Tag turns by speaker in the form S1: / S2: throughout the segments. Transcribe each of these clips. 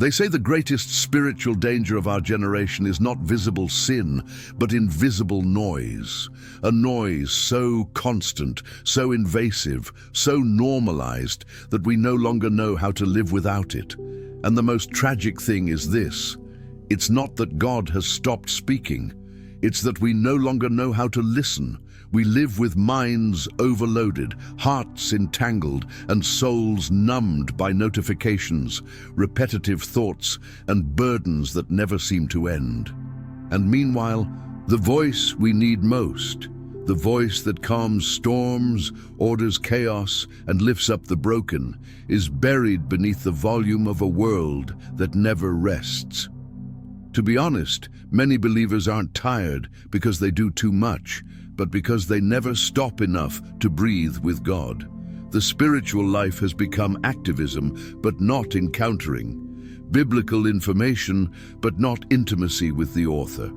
S1: They say the greatest spiritual danger of our generation is not visible sin, but invisible noise. A noise so constant, so invasive, so normalized that we no longer know how to live without it. And the most tragic thing is this: it's not that God has stopped speaking. It's that we no longer know how to listen. We live with minds overloaded, hearts entangled, and souls numbed by notifications, repetitive thoughts, and burdens that never seem to end. And meanwhile, the voice we need most, the voice that calms storms, orders chaos, and lifts up the broken, is buried beneath the volume of a world that never rests. To be honest, many believers aren't tired because they do too much, but because they never stop enough to breathe with God. The spiritual life has become activism, but not encountering, biblical information, but not intimacy with the author.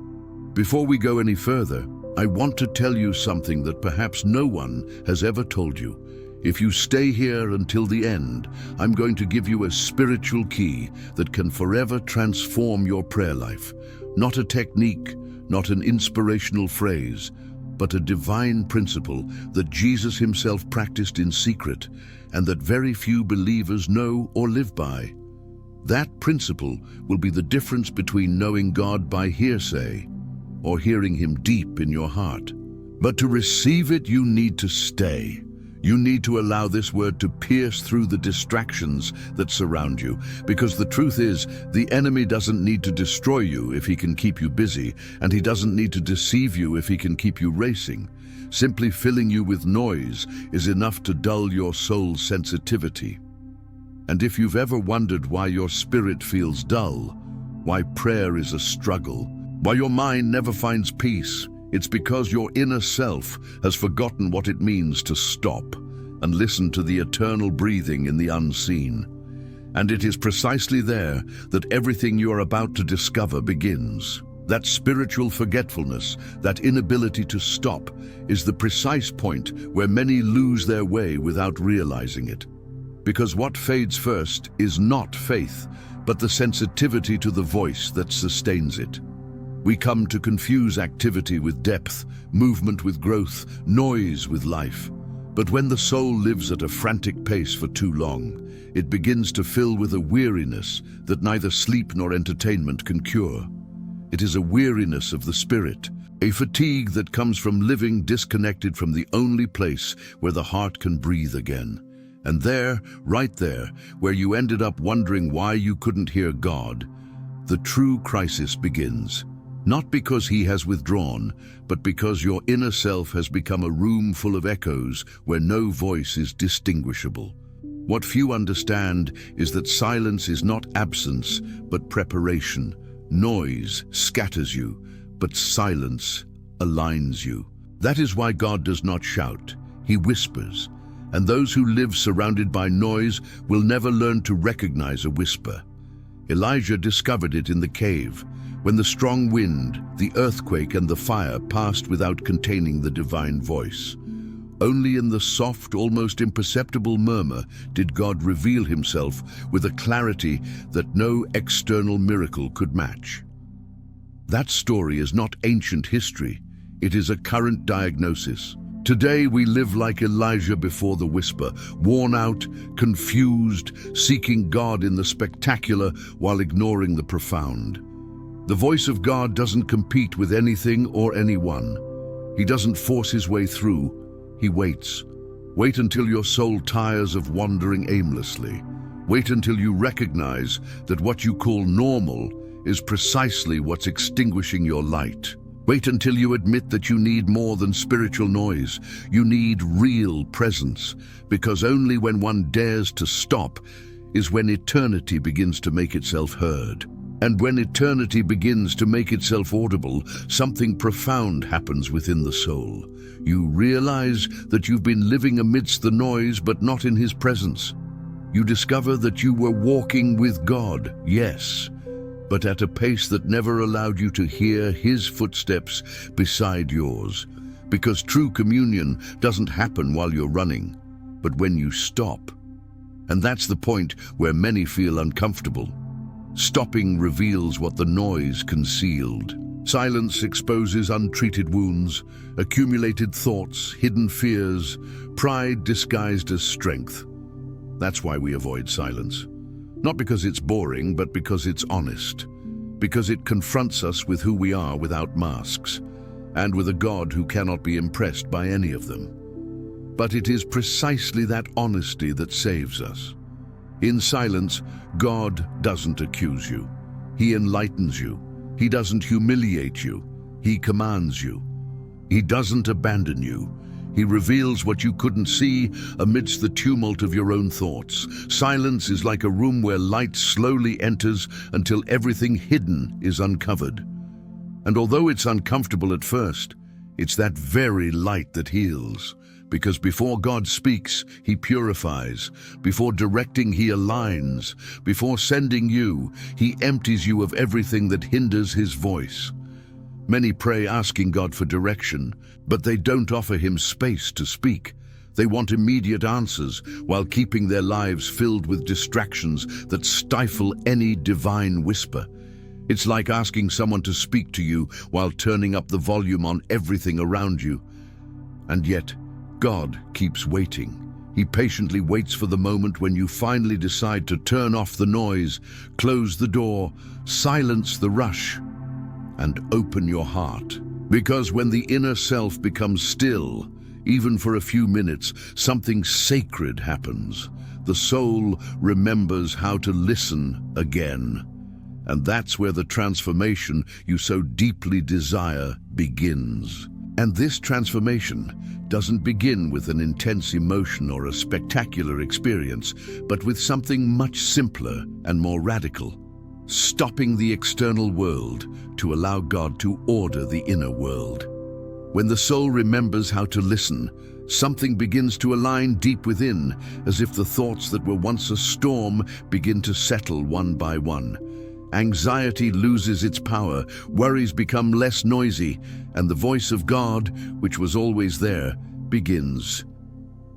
S1: Before we go any further, I want to tell you something that perhaps no one has ever told you. If you stay here until the end, I'm going to give you a spiritual key that can forever transform your prayer life. Not a technique, not an inspirational phrase, but a divine principle that Jesus himself practiced in secret and that very few believers know or live by. That principle will be the difference between knowing God by hearsay or hearing him deep in your heart. But to receive it, you need to stay. You need to allow this word to pierce through the distractions that surround you, because the truth is, the enemy doesn't need to destroy you if he can keep you busy, and he doesn't need to deceive you if he can keep you racing. Simply filling you with noise is enough to dull your soul's sensitivity. And if you've ever wondered why your spirit feels dull, why prayer is a struggle, why your mind never finds peace, it's because your inner self has forgotten what it means to stop and listen to the eternal breathing in the unseen. And it is precisely there that everything you're about to discover begins. That spiritual forgetfulness, that inability to stop, is the precise point where many lose their way without realizing it. Because what fades first is not faith, but the sensitivity to the voice that sustains it. We come to confuse activity with depth, movement with growth, noise with life. But when the soul lives at a frantic pace for too long, it begins to fill with a weariness that neither sleep nor entertainment can cure. It is a weariness of the spirit, a fatigue that comes from living disconnected from the only place where the heart can breathe again. And there, right there, where you ended up wondering why you couldn't hear God, the true crisis begins. Not because he has withdrawn, but because your inner self has become a room full of echoes where no voice is distinguishable. What few understand is that silence is not absence, but preparation. Noise scatters you, but silence aligns you. That is why God does not shout, he whispers. And those who live surrounded by noise will never learn to recognize a whisper. Elijah discovered it in the cave, when the strong wind, the earthquake, and the fire passed without containing the divine voice. Only in the soft, almost imperceptible murmur did God reveal himself with a clarity that no external miracle could match. That story is not ancient history, it is a current diagnosis. Today we live like Elijah before the whisper, worn out, confused, seeking God in the spectacular while ignoring the profound. The voice of God doesn't compete with anything or anyone. He doesn't force his way through, he waits. Wait until your soul tires of wandering aimlessly. Wait until you recognize that what you call normal is precisely what's extinguishing your light. Wait until you admit that you need more than spiritual noise. You need real presence, because only when one dares to stop is when eternity begins to make itself heard. And when eternity begins to make itself audible, something profound happens within the soul. You realize that you've been living amidst the noise, but not in his presence. You discover that you were walking with God, yes, but at a pace that never allowed you to hear his footsteps beside yours. Because true communion doesn't happen while you're running, but when you stop. And that's the point where many feel uncomfortable. Stopping reveals what the noise concealed. Silence exposes untreated wounds, accumulated thoughts, hidden fears, pride disguised as strength. That's why we avoid silence. Not because it's boring, but because it's honest. Because it confronts us with who we are without masks, and with a God who cannot be impressed by any of them. But it is precisely that honesty that saves us. In silence, God doesn't accuse you. He enlightens you. He doesn't humiliate you. He commands you. He doesn't abandon you. He reveals what you couldn't see amidst the tumult of your own thoughts. Silence is like a room where light slowly enters until everything hidden is uncovered. And although it's uncomfortable at first, it's that very light that heals. Because before God speaks, He purifies. Before directing, He aligns. Before sending you, He empties you of everything that hinders His voice. Many pray asking God for direction, but they don't offer Him space to speak. They want immediate answers while keeping their lives filled with distractions that stifle any divine whisper. It's like asking someone to speak to you while turning up the volume on everything around you. And yet, God keeps waiting. He patiently waits for the moment when you finally decide to turn off the noise, close the door, silence the rush, and open your heart. Because when the inner self becomes still, even for a few minutes, something sacred happens. The soul remembers how to listen again. And that's where the transformation you so deeply desire begins. And this transformation doesn't begin with an intense emotion or a spectacular experience, but with something much simpler and more radical. Stopping the external world to allow God to order the inner world. When the soul remembers how to listen, something begins to align deep within, as if the thoughts that were once a storm begin to settle one by one. Anxiety loses its power, worries become less noisy, and the voice of God, which was always there, begins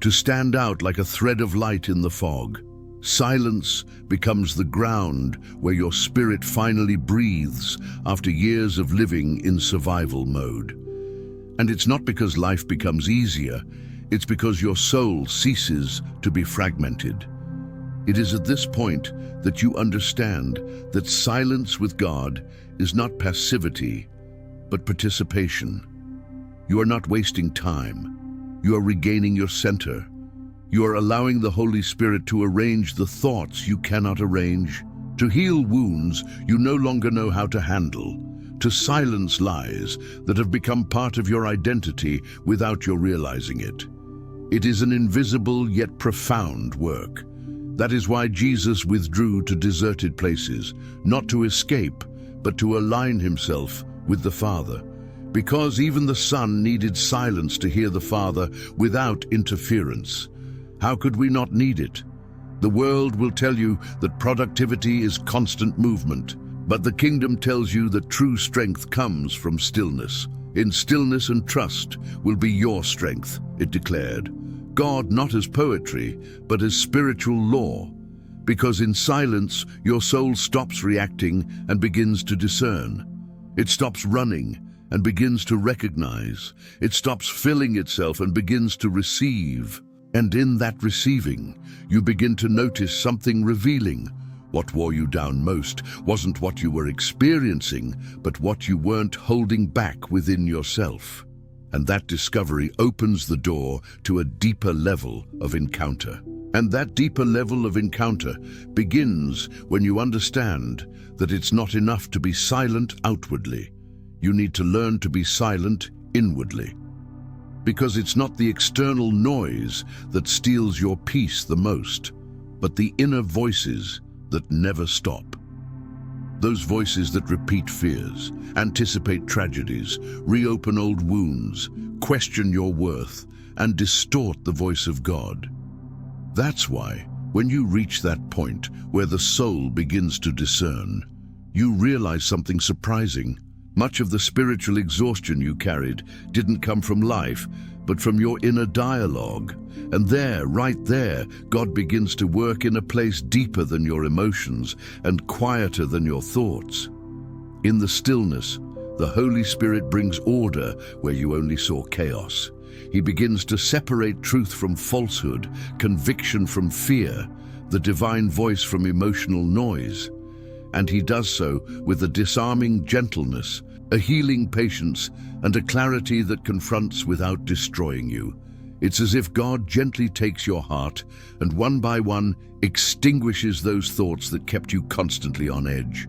S1: to stand out like a thread of light in the fog. Silence becomes the ground where your spirit finally breathes after years of living in survival mode. And it's not because life becomes easier, it's because your soul ceases to be fragmented. It is at this point that you understand that silence with God is not passivity, but participation. You are not wasting time. You are regaining your center. You are allowing the Holy Spirit to arrange the thoughts you cannot arrange, to heal wounds you no longer know how to handle, to silence lies that have become part of your identity without your realizing it. It is an invisible yet profound work. That is why Jesus withdrew to deserted places, not to escape, but to align Himself with the Father. Because even the Son needed silence to hear the Father without interference. How could we not need it? The world will tell you that productivity is constant movement, but the kingdom tells you that true strength comes from stillness. In stillness and trust will be your strength, it declared. God not as poetry, but as spiritual law. Because in silence, your soul stops reacting and begins to discern. It stops running and begins to recognize. It stops filling itself and begins to receive. And in that receiving, you begin to notice something revealing. What wore you down most wasn't what you were experiencing, but what you weren't holding back within yourself. And that discovery opens the door to a deeper level of encounter. And that deeper level of encounter begins when you understand that it's not enough to be silent outwardly. You need to learn to be silent inwardly. Because it's not the external noise that steals your peace the most, but the inner voices that never stop. Those voices that repeat fears, anticipate tragedies, reopen old wounds, question your worth, and distort the voice of God. That's why, when you reach that point where the soul begins to discern, you realize something surprising. Much of the spiritual exhaustion you carried didn't come from life, but from your inner dialogue. And there, right there, God begins to work in a place deeper than your emotions and quieter than your thoughts. In the stillness, the Holy Spirit brings order where you only saw chaos. He begins to separate truth from falsehood, conviction from fear, the divine voice from emotional noise. And he does so with a disarming gentleness, a healing patience, and a clarity that confronts without destroying you. It's as if God gently takes your heart and one by one extinguishes those thoughts that kept you constantly on edge.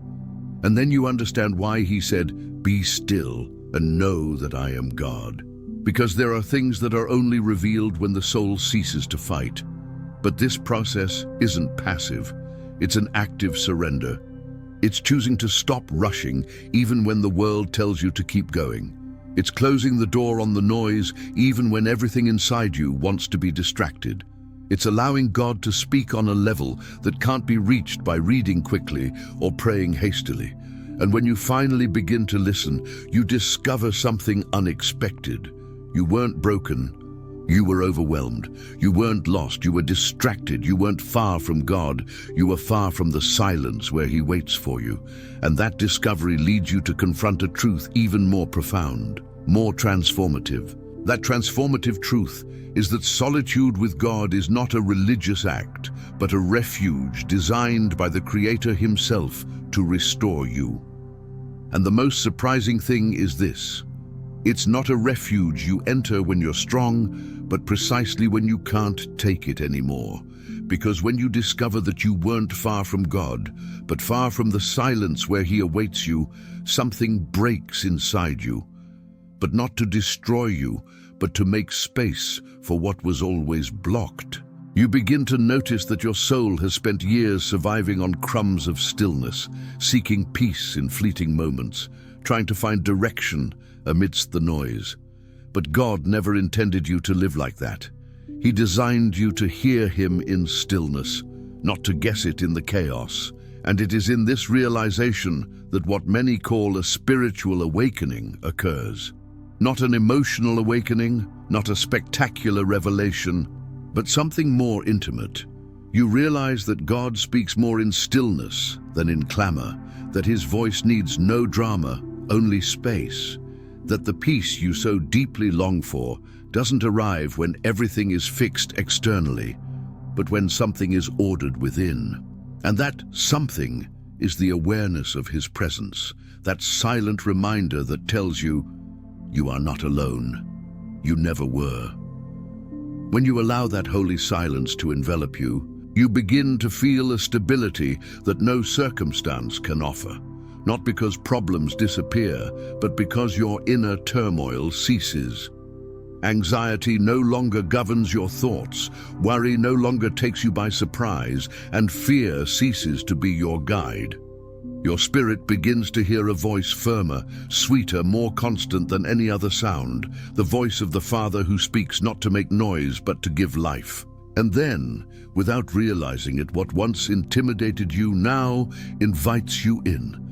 S1: And then you understand why he said, "Be still and know that I am God." Because there are things that are only revealed when the soul ceases to fight. But this process isn't passive. It's an active surrender. It's choosing to stop rushing even when the world tells you to keep going. It's closing the door on the noise even when everything inside you wants to be distracted. It's allowing God to speak on a level that can't be reached by reading quickly or praying hastily. And when you finally begin to listen, you discover something unexpected. You weren't broken. You were overwhelmed. You weren't lost. You were distracted. You weren't far from God. You were far from the silence where he waits for you. And that discovery leads you to confront a truth even more profound, more transformative. That transformative truth is that solitude with God is not a religious act, but a refuge designed by the Creator himself to restore you. And the most surprising thing is this. It's not a refuge you enter when you're strong, but precisely when you can't take it anymore. Because when you discover that you weren't far from God, but far from the silence where he awaits you, something breaks inside you. But not to destroy you, but to make space for what was always blocked. You begin to notice that your soul has spent years surviving on crumbs of stillness, seeking peace in fleeting moments, trying to find direction amidst the noise. But God never intended you to live like that. He designed you to hear him in stillness, not to guess it in the chaos. And it is in this realization that what many call a spiritual awakening occurs. Not an emotional awakening, not a spectacular revelation, but something more intimate. You realize that God speaks more in stillness than in clamor, that his voice needs no drama, only space, that the peace you so deeply long for doesn't arrive when everything is fixed externally, but when something is ordered within. And that something is the awareness of his presence, that silent reminder that tells you, you are not alone. You never were. When you allow that holy silence to envelop you, you begin to feel a stability that no circumstance can offer. Not because problems disappear, but because your inner turmoil ceases. Anxiety no longer governs your thoughts, worry no longer takes you by surprise, and fear ceases to be your guide. Your spirit begins to hear a voice firmer, sweeter, more constant than any other sound, the voice of the Father who speaks not to make noise but to give life. And then, without realizing it, what once intimidated you now invites you in.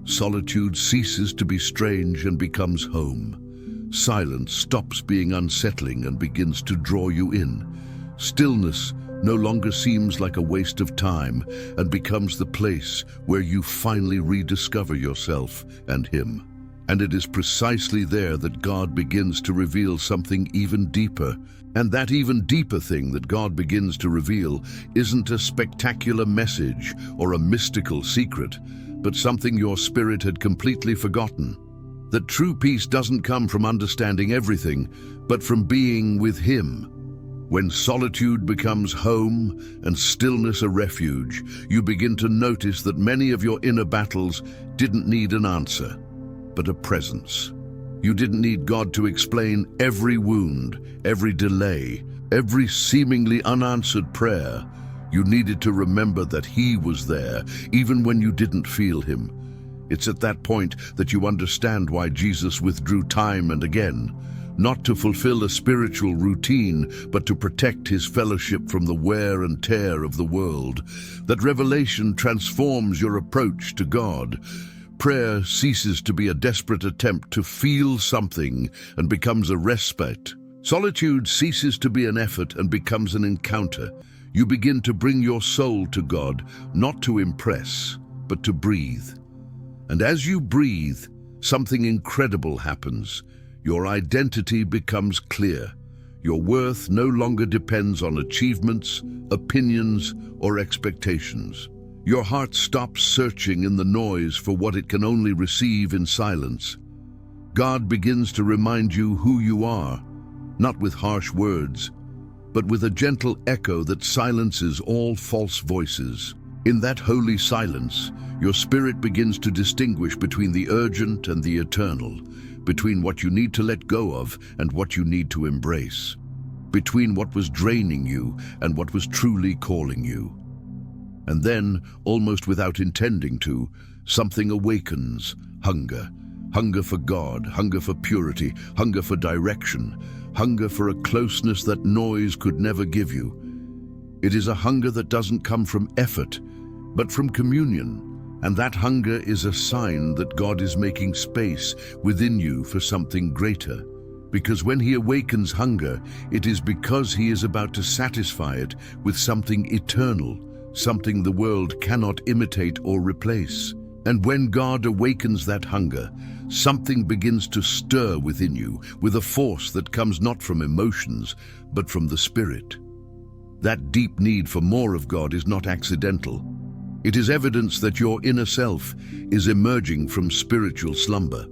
S1: Solitude ceases to be strange and becomes home. Silence stops being unsettling and begins to draw you in. Stillness no longer seems like a waste of time and becomes the place where you finally rediscover yourself and him. And it is precisely there that God begins to reveal something even deeper. And that even deeper thing that God begins to reveal isn't a spectacular message or a mystical secret, but something your spirit had completely forgotten. That true peace doesn't come from understanding everything, but from being with him. When solitude becomes home and stillness a refuge, you begin to notice that many of your inner battles didn't need an answer, but a presence. You didn't need God to explain every wound, every delay, every seemingly unanswered prayer. You needed to remember that he was there, even when you didn't feel him. It's at that point that you understand why Jesus withdrew time and again, not to fulfill a spiritual routine, but to protect his fellowship from the wear and tear of the world. That revelation transforms your approach to God. Prayer ceases to be a desperate attempt to feel something and becomes a respite, Solitude ceases to be an effort and becomes an encounter. You begin to bring your soul to God, not to impress, but to breathe. And as you breathe, something incredible happens. Your identity becomes clear. Your worth no longer depends on achievements, opinions, or expectations. Your heart stops searching in the noise for what it can only receive in silence. God begins to remind you who you are, not with harsh words, but with a gentle echo that silences all false voices. In that holy silence, your spirit begins to distinguish between the urgent and the eternal, between what you need to let go of and what you need to embrace, between what was draining you and what was truly calling you. And then, almost without intending to, something awakens: hunger. Hunger for God, hunger for purity, hunger for direction, hunger for a closeness that noise could never give you. It is a hunger that doesn't come from effort, but from communion. And that hunger is a sign that God is making space within you for something greater. Because when He awakens hunger, it is because He is about to satisfy it with something eternal, something the world cannot imitate or replace. And when God awakens that hunger, something begins to stir within you with a force that comes not from emotions, but from the Spirit. That deep need for more of God is not accidental. It is evidence that your inner self is emerging from spiritual slumber.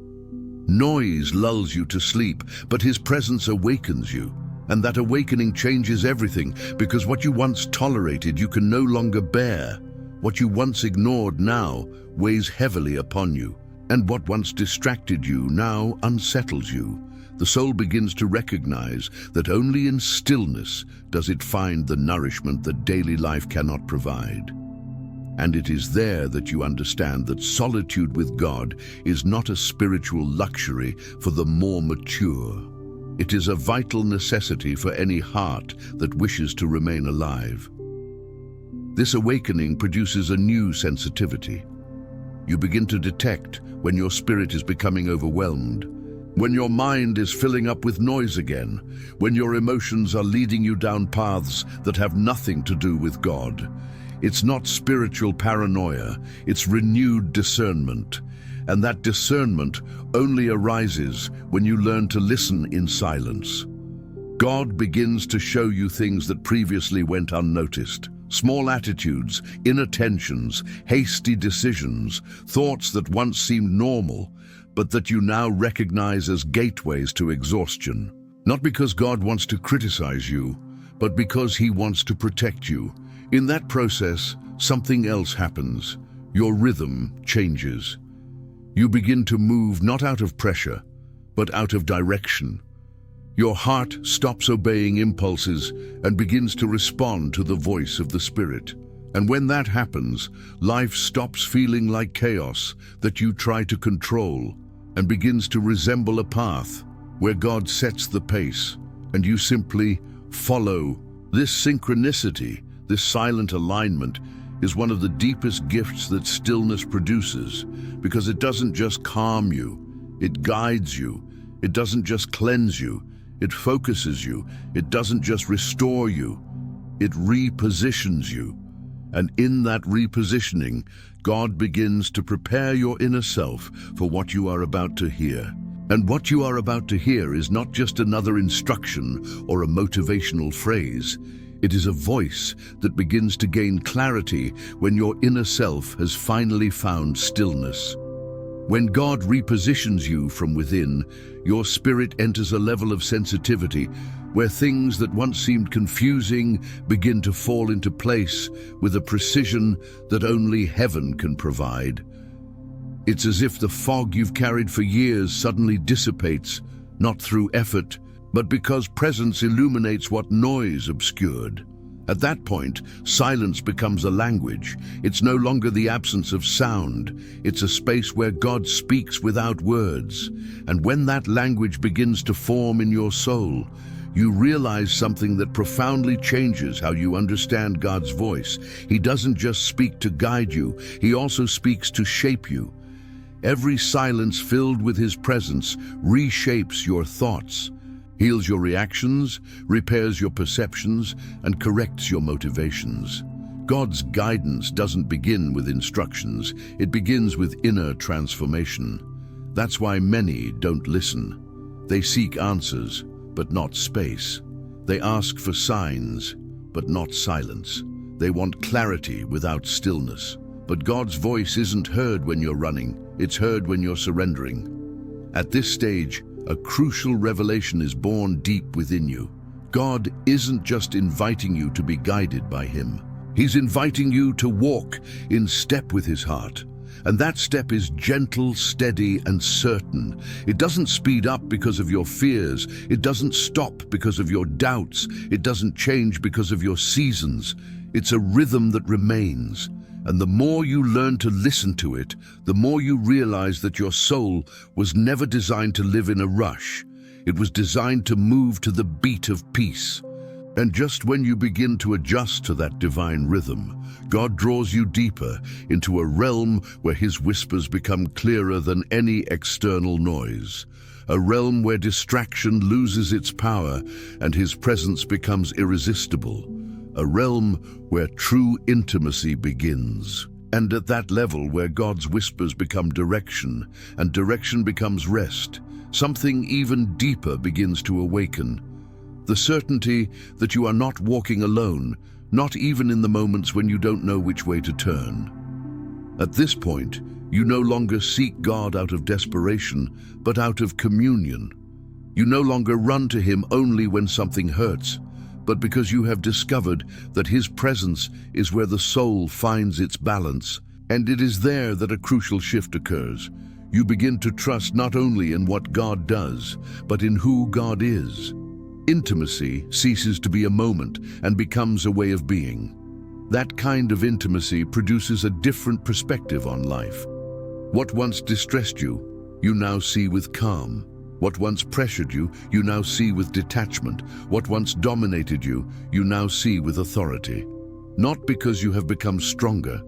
S1: Noise lulls you to sleep, but His presence awakens you. And that awakening changes everything, because what you once tolerated you can no longer bear. What you once ignored now weighs heavily upon you, and what once distracted you now unsettles you. The soul begins to recognize that only in stillness does it find the nourishment that daily life cannot provide. And it is there that you understand that solitude with God is not a spiritual luxury for the more mature. It is a vital necessity for any heart that wishes to remain alive. This awakening produces a new sensitivity. You begin to detect when your spirit is becoming overwhelmed, when your mind is filling up with noise again, when your emotions are leading you down paths that have nothing to do with God. It's not spiritual paranoia, it's renewed discernment. And that discernment only arises when you learn to listen in silence. God begins to show you things that previously went unnoticed. Small attitudes, inattentions, hasty decisions, thoughts that once seemed normal, but that you now recognize as gateways to exhaustion. Not because God wants to criticize you, but because He wants to protect you. In that process, something else happens. Your rhythm changes. You begin to move not out of pressure, but out of direction. Your heart stops obeying impulses and begins to respond to the voice of the Spirit. And when that happens, life stops feeling like chaos that you try to control and begins to resemble a path where God sets the pace and you simply follow. This synchronicity, this silent alignment, is one of the deepest gifts that stillness produces, because it doesn't just calm you, it guides you. It doesn't just cleanse you, it focuses you. It doesn't just restore you, it repositions you. And in that repositioning, God begins to prepare your inner self for what you are about to hear. And what you are about to hear is not just another instruction or a motivational phrase. It is a voice that begins to gain clarity when your inner self has finally found stillness. When God repositions you from within, your spirit enters a level of sensitivity where things that once seemed confusing begin to fall into place with a precision that only heaven can provide. It's as if the fog you've carried for years suddenly dissipates, not through effort, but because presence illuminates what noise obscured. At that point, silence becomes a language. It's no longer the absence of sound. It's a space where God speaks without words. And when that language begins to form in your soul, you realize something that profoundly changes how you understand God's voice. He doesn't just speak to guide you, He also speaks to shape you. Every silence filled with His presence reshapes your thoughts, heals your reactions, repairs your perceptions, and corrects your motivations. God's guidance doesn't begin with instructions, it begins with inner transformation. That's why many don't listen. They seek answers, but not space. They ask for signs, but not silence. They want clarity without stillness. But God's voice isn't heard when you're running, it's heard when you're surrendering. At this stage, a crucial revelation is born deep within you. God isn't just inviting you to be guided by Him. He's inviting you to walk in step with His heart. And that step is gentle, steady, and certain. It doesn't speed up because of your fears. It doesn't stop because of your doubts. It doesn't change because of your seasons. It's a rhythm that remains. And the more you learn to listen to it, the more you realize that your soul was never designed to live in a rush. It was designed to move to the beat of peace. And just when you begin to adjust to that divine rhythm, God draws you deeper into a realm where His whispers become clearer than any external noise. A realm where distraction loses its power and His presence becomes irresistible. A realm where true intimacy begins. And at that level where God's whispers become direction and direction becomes rest, something even deeper begins to awaken. The certainty that you are not walking alone, not even in the moments when you don't know which way to turn. At this point, you no longer seek God out of desperation, but out of communion. You no longer run to Him only when something hurts, but because you have discovered that His presence is where the soul finds its balance, and it is there that a crucial shift occurs. You begin to trust not only in what God does, but in who God is. Intimacy ceases to be a moment and becomes a way of being. That kind of intimacy produces a different perspective on life. What once distressed you, you now see with calm. What once pressured you, you now see with detachment. What once dominated you, you now see with authority. Not because you have become stronger,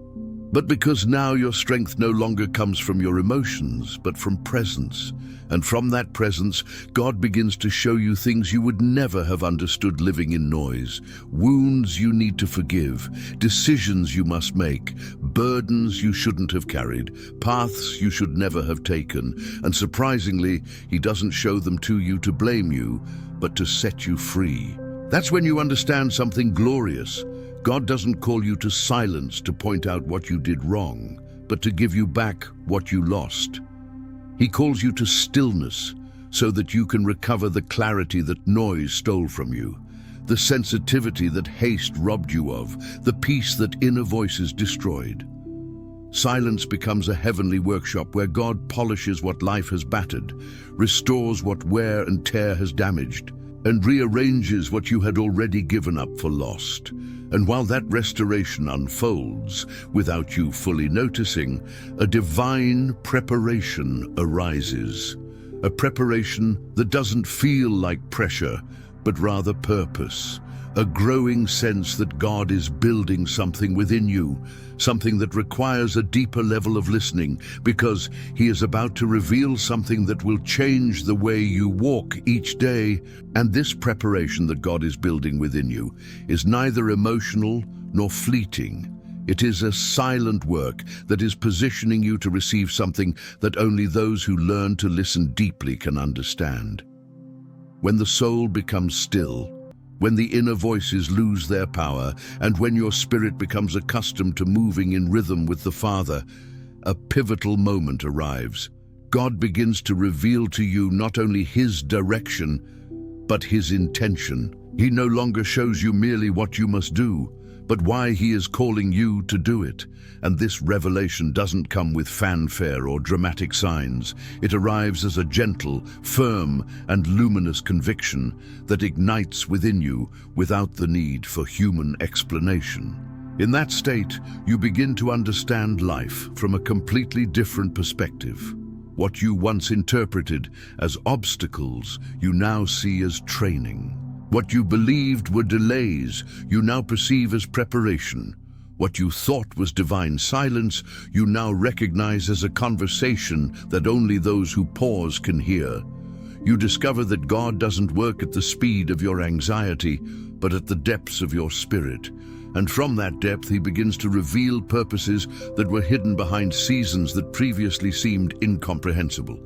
S1: but because now your strength no longer comes from your emotions, but from presence. And from that presence, God begins to show you things you would never have understood living in noise. Wounds you need to forgive, decisions you must make, burdens you shouldn't have carried, paths you should never have taken. And surprisingly, He doesn't show them to you to blame you, but to set you free. That's when you understand something glorious. God doesn't call you to silence to point out what you did wrong, but to give you back what you lost. He calls you to stillness so that you can recover the clarity that noise stole from you, the sensitivity that haste robbed you of, the peace that inner voices destroyed. Silence becomes a heavenly workshop where God polishes what life has battered, restores what wear and tear has damaged, and rearranges what you had already given up for lost. And while that restoration unfolds, without you fully noticing, a divine preparation arises. A preparation that doesn't feel like pressure, but rather purpose. A growing sense that God is building something within you, something that requires a deeper level of listening, because He is about to reveal something that will change the way you walk each day. And this preparation that God is building within you is neither emotional nor fleeting. It is a silent work that is positioning you to receive something that only those who learn to listen deeply can understand. When the soul becomes still, when the inner voices lose their power, and when your spirit becomes accustomed to moving in rhythm with the Father, a pivotal moment arrives. God begins to reveal to you not only His direction, but His intention. He no longer shows you merely what you must do, but why He is calling you to do it. And this revelation doesn't come with fanfare or dramatic signs. It arrives as a gentle, firm, and luminous conviction that ignites within you without the need for human explanation. In that state, you begin to understand life from a completely different perspective. What you once interpreted as obstacles, you now see as training. What you believed were delays, you now perceive as preparation. What you thought was divine silence, you now recognize as a conversation that only those who pause can hear. You discover that God doesn't work at the speed of your anxiety, but at the depths of your spirit. And from that depth, he begins to reveal purposes that were hidden behind seasons that previously seemed incomprehensible.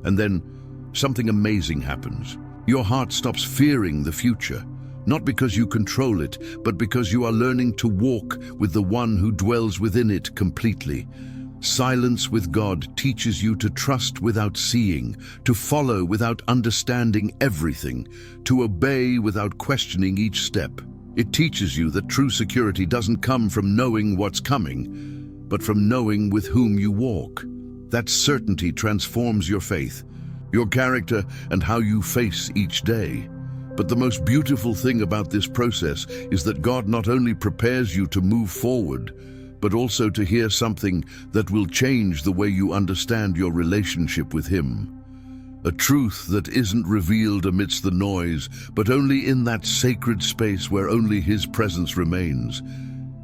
S1: And then, something amazing happens. Your heart stops fearing the future, not because you control it, but because you are learning to walk with the one who dwells within it completely. Silence with God teaches you to trust without seeing, to follow without understanding everything, to obey without questioning each step. It teaches you that true security doesn't come from knowing what's coming, but from knowing with whom you walk. That certainty transforms your faith, your character, and how you face each day. But the most beautiful thing about this process is that God not only prepares you to move forward, but also to hear something that will change the way you understand your relationship with Him. A truth that isn't revealed amidst the noise, but only in that sacred space where only His presence remains,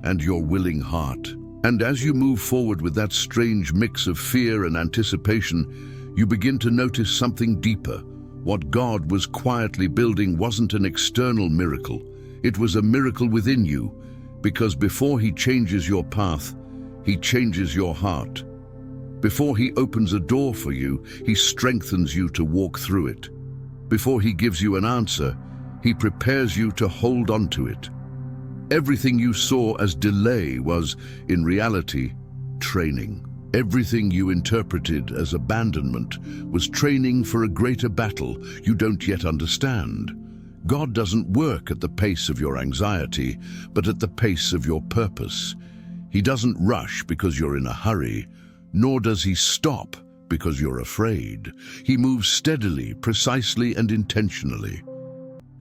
S1: and your willing heart. And as you move forward with that strange mix of fear and anticipation, you begin to notice something deeper. What God was quietly building wasn't an external miracle. It was a miracle within you, because before He changes your path, He changes your heart. Before He opens a door for you, He strengthens you to walk through it. Before He gives you an answer, He prepares you to hold on to it. Everything you saw as delay was, in reality, training. Everything you interpreted as abandonment was training for a greater battle you don't yet understand. God doesn't work at the pace of your anxiety, but at the pace of your purpose. He doesn't rush because you're in a hurry, nor does He stop because you're afraid. He moves steadily, precisely, and intentionally.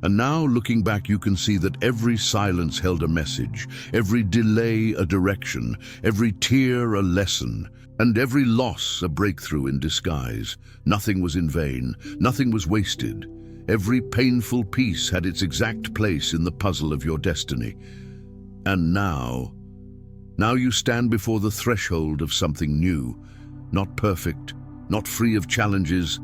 S1: And now, looking back, you can see that every silence held a message, every delay a direction, every tear a lesson, and every loss a breakthrough in disguise. Nothing was in vain, nothing was wasted. Every painful piece had its exact place in the puzzle of your destiny. And now you stand before the threshold of something new, not perfect, not free of challenges,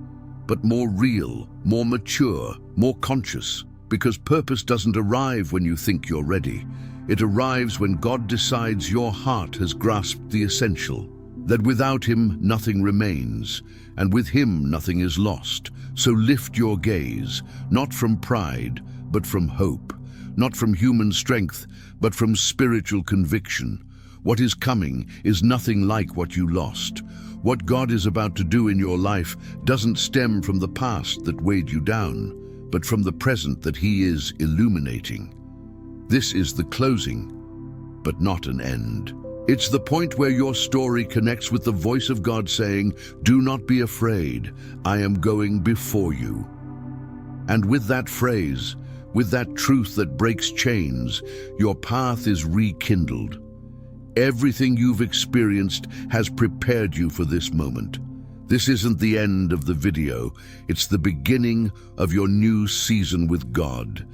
S1: but more real, more mature, more conscious, because purpose doesn't arrive when you think you're ready. It arrives when God decides your heart has grasped the essential, that without Him nothing remains, and with Him nothing is lost. So lift your gaze, not from pride, but from hope, not from human strength, but from spiritual conviction. What is coming is nothing like what you lost. What God is about to do in your life doesn't stem from the past that weighed you down, but from the present that He is illuminating. This is the closing, but not an end. It's the point where your story connects with the voice of God saying, "Do not be afraid, I am going before you." And with that phrase, with that truth that breaks chains, your path is rekindled. Everything you've experienced has prepared you for this moment. This isn't the end of the video, it's the beginning of your new season with God.